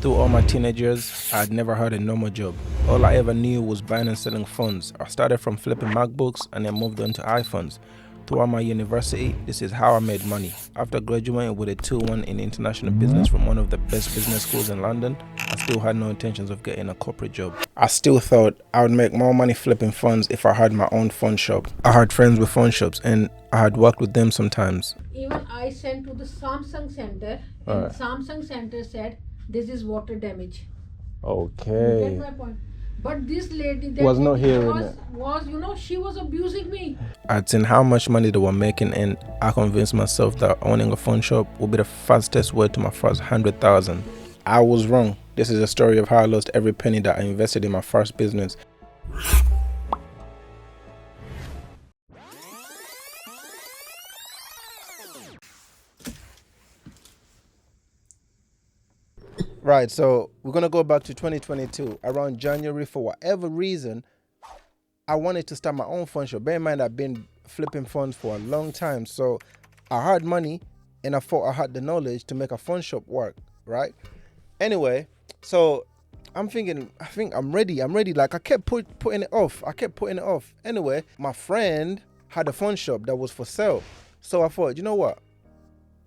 Through all my teenage years, I had never had a normal job. All I ever knew was buying and selling phones. I started from flipping MacBooks and then moved on to iPhones. Throughout my university, this is how I made money. After graduating with a 2-1 in international business from one of the best business schools in London, I still had no intentions of getting a corporate job. I still thought I would make more money flipping phones if I had my own phone shop. I had friends with phone shops and I had worked with them sometimes. Even I sent to the Samsung center, and Alright. Samsung center said this is water damage. You Okay. get my point. But this lady that Was not hearing it. was she was abusing me. I'd seen how much money they were making, and I convinced myself that owning a phone shop would be the fastest way to my first 100,000. I was wrong. This is a story of how I lost every penny that I invested in my first business. Right, so we're gonna go back to 2022. Around January, for whatever reason, I wanted to start my own phone shop. Bear in mind, I've been flipping phones for a long time, so I had money and I thought I had the knowledge to make a phone shop work, right? Anyway, so I'm thinking, I think I'm ready. Like I kept putting it off. Anyway, my friend had a phone shop that was for sale. So I thought, you know what?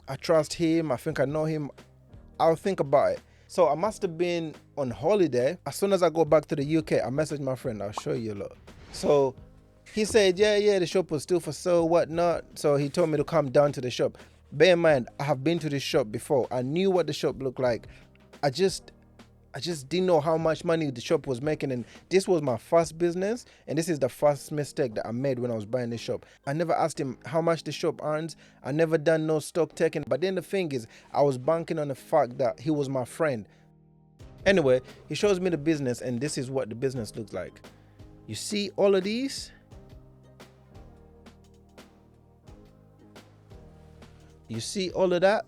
I trust him. I think I know him. I'll think about it. So I must have been on holiday. As soon as I go back to the UK, I messaged my friend. I'll show you a lot. So he said, yeah, the shop was still for sale, whatnot. So he told me to come down to the shop. Bear in mind, I have been to this shop before. I knew what the shop looked like. I just didn't know how much money the shop was making, and this was my first business, and this is the first mistake that I made when I was buying the shop. I never asked him how much the shop earns. I never done no stock taking, but then the thing is, I was banking on the fact that he was my friend. Anyway, he shows me the business, and this is what the business looks like. You see all of these? You see all of that?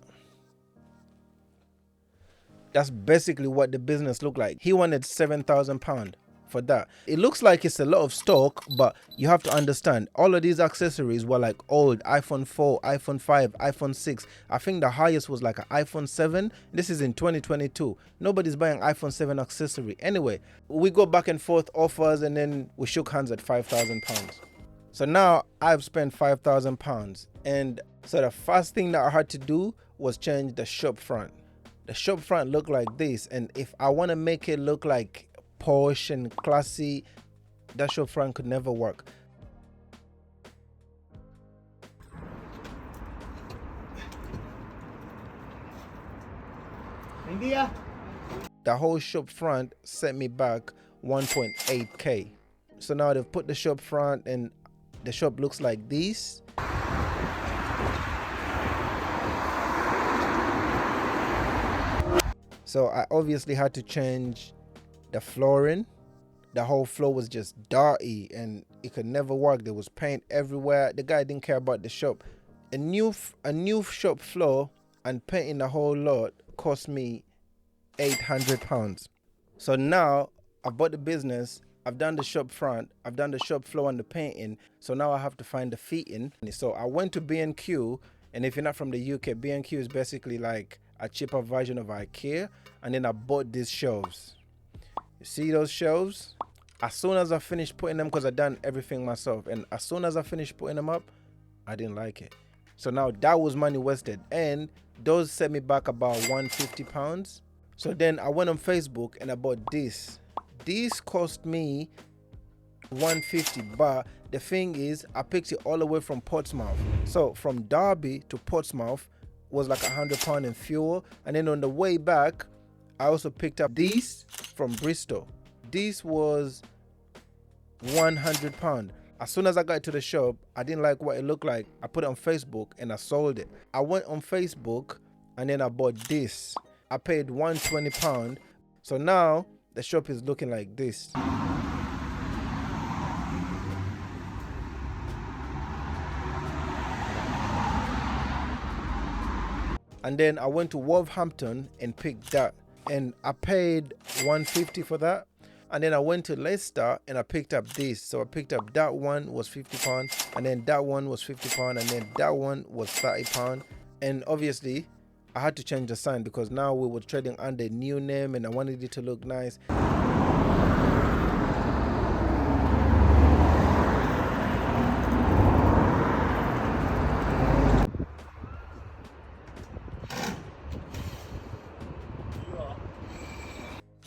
That's basically what the business looked like. He wanted £7,000 for that. It looks like it's a lot of stock, but you have to understand, all of these accessories were like old iPhone 4, iPhone 5, iPhone 6. I think the highest was like an iPhone 7. This is in 2022. Nobody's buying iPhone 7 accessory. Anyway, we go back and forth offers, and then we shook hands at £5,000. So now I've spent £5,000, and so the first thing that I had to do was change the shop front. The shop front looked like this, and if I want to make it look like posh and classy, that shop front could never work. India. The whole shop front set me back 1.8k. So now they've put the shop front, and the shop looks like this. So I obviously had to change the flooring. The whole floor was just dirty and it could never work. There was paint everywhere. The guy didn't care about the shop. A new shop floor and painting the whole lot cost me £800. So now I've bought the business, I've done the shop front, I've done the shop floor and the painting. So now I have to find the fitting. So I went to B&Q, and if you're not from the UK, B&Q is basically like a cheaper version of IKEA. And then I bought these shelves. You see those shelves? As soon as I finished putting them, because I done everything myself, and as soon as I finished putting them up, I didn't like it. So now that was money wasted, and those set me back about £150. So then I went on Facebook and I bought this. This cost me £150, but the thing is, I picked it all the way from Portsmouth. So from Derby to Portsmouth was like £100 in fuel, and then on the way back, I also picked up this from Bristol. This was £100. As soon as I got to the shop, I didn't like what it looked like. I put it on Facebook and I sold it. I went on Facebook and then I bought this. I paid £120. So now the shop is looking like this. And then I went to Wolverhampton and picked that, and I paid £150 for that. And then I went to Leicester and I picked up this. So I picked up that one was £50, and then that one was £50, and then that one was £30. And obviously I had to change the sign because now we were trading under a new name and I wanted it to look nice.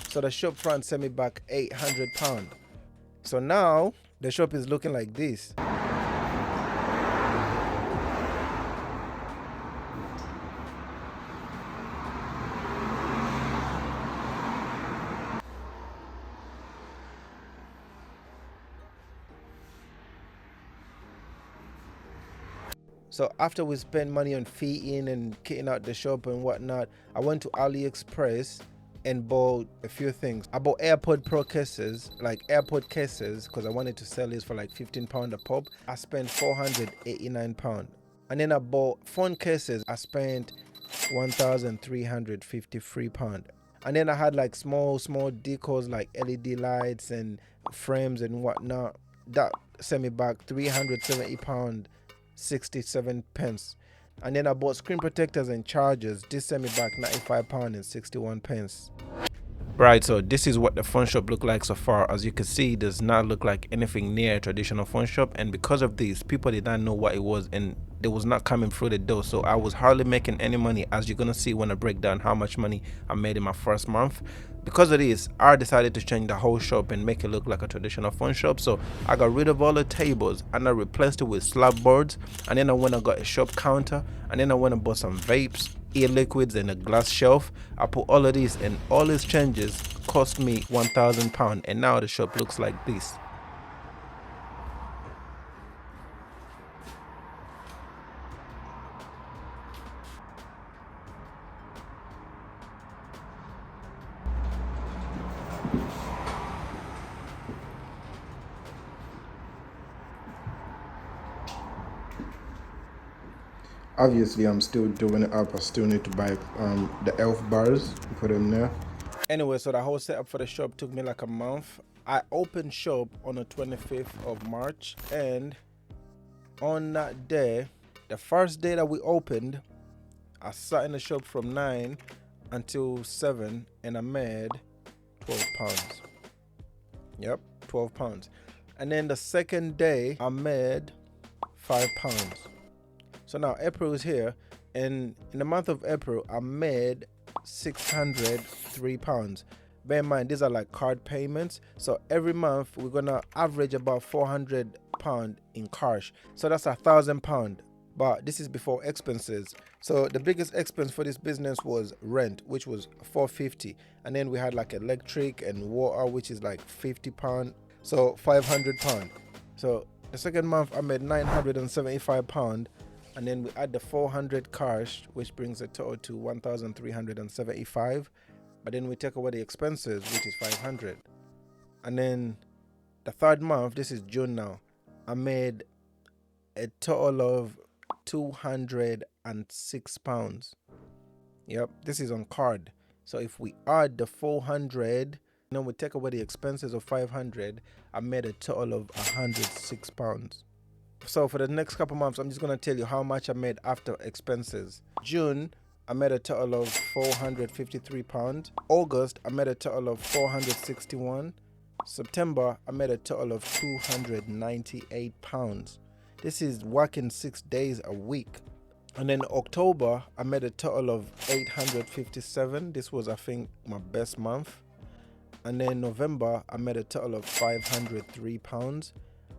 So the shop front sent me back £800. So now the shop is looking like this. So after we spent money on fitting and kitting out the shop and whatnot, I went to AliExpress and bought a few things. I bought AirPod Pro cases, like AirPod cases, because I wanted to sell these for like £15 a pop. I spent £489. And then I bought phone cases. I spent £1,353. And then I had like small decors like LED lights and frames and whatnot. That sent me back £370, 67 pence. And then I bought screen protectors and chargers. This sent me back £95 and 61 pence. Right, so this is what the phone shop looked like so far. As you can see, it does not look like anything near a traditional phone shop, and because of this, people did not know what it was and it was not coming through the door. So I was hardly making any money, as you're gonna see when I break down how much money I made in my first month. Because of this, I decided to change the whole shop and make it look like a traditional phone shop. So I got rid of all the tables and I replaced it with slab boards, and then I went and got a shop counter, and then I went and bought some vapes, e-liquids, and a glass shelf. I put all of these, and all these changes cost me £1,000, and now the shop looks like this. Obviously, I'm still doing it up. I still need to buy the elf bars, put them there. Anyway, so the whole setup for the shop took me like a month. I opened shop on the 25th of March, and on that day, the first day that we opened, I sat in the shop from 9 until 7 and I made £12. Yep, £12. And then the second day, I made £5. So now April is here, and in the month of April, I made £603. Bear in mind, these are like card payments. So every month, we're gonna average about £400 in cash. So that's £1,000. But this is before expenses. So the biggest expense for this business was rent, which was £450. And then we had like electric and water, which is like £50. So £500. So the second month, I made £975. And then we add the 400 cash, which brings the total to 1,375. But then we take away the expenses, which is 500. And then the third month, this is June now, I made a total of £206. Yep, this is on card. So if we add the 400, then we take away the expenses of 500, I made a total of £106. So for the next couple months, I'm just going to tell you how much I made after expenses. June, I made a total of £453. August, I made a total of £461. September, I made a total of £298. This is working 6 days a week. And then October, I made a total of £857. This was, I think, my best month. And then November, I made a total of £503.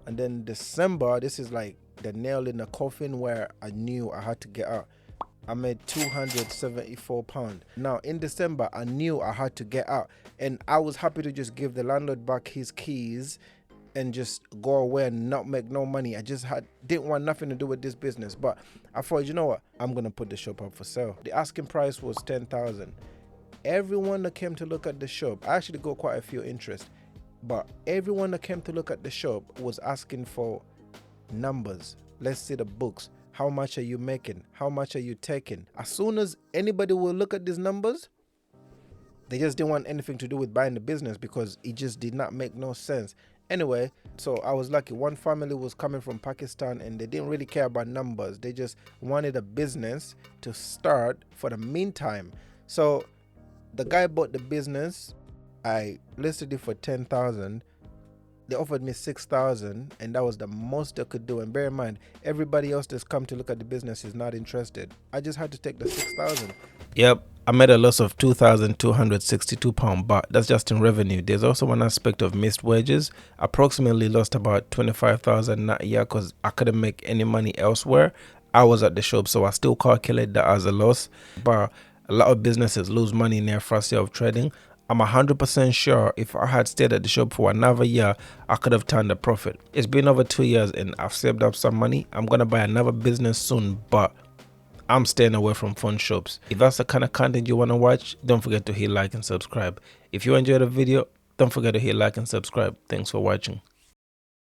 And then December, this is like the nail in the coffin where I knew I had to get out. I made £274. Now in December, I knew I had to get out, and I was happy to just give the landlord back his keys and just go away and not make no money. I just didn't want nothing to do with this business. But I thought, you know what, I'm gonna put the shop up for sale. The asking price was $10,000. Everyone that came to look at the shop, I actually got quite a few interest, but everyone that came to look at the shop was asking for numbers. Let's see the books. How much are you making? How much are you taking? As soon as anybody will look at these numbers, they just didn't want anything to do with buying the business because it just did not make no sense. Anyway, so I was lucky. One family was coming from Pakistan and they didn't really care about numbers. They just wanted a business to start for the meantime. So the guy bought the business. I listed it for 10,000. They offered me 6,000, and that was the most they could do. And bear in mind, everybody else that's come to look at the business is not interested. I just had to take the 6,000. Yep, I made a loss of £2,262, but that's just in revenue. There's also one aspect of missed wages. Approximately lost about 25,000 that year because I couldn't make any money elsewhere. I was at the shop, so I still calculate that as a loss. But a lot of businesses lose money in their first year of trading. I'm 100% sure if I had stayed at the shop for another year, I could have turned a profit. It's been over 2 years and I've saved up some money. I'm going to buy another business soon, but I'm staying away from phone shops. If that's the kind of content you want to watch, don't forget to hit like and subscribe. If you enjoyed the video, don't forget to hit like and subscribe. Thanks for watching.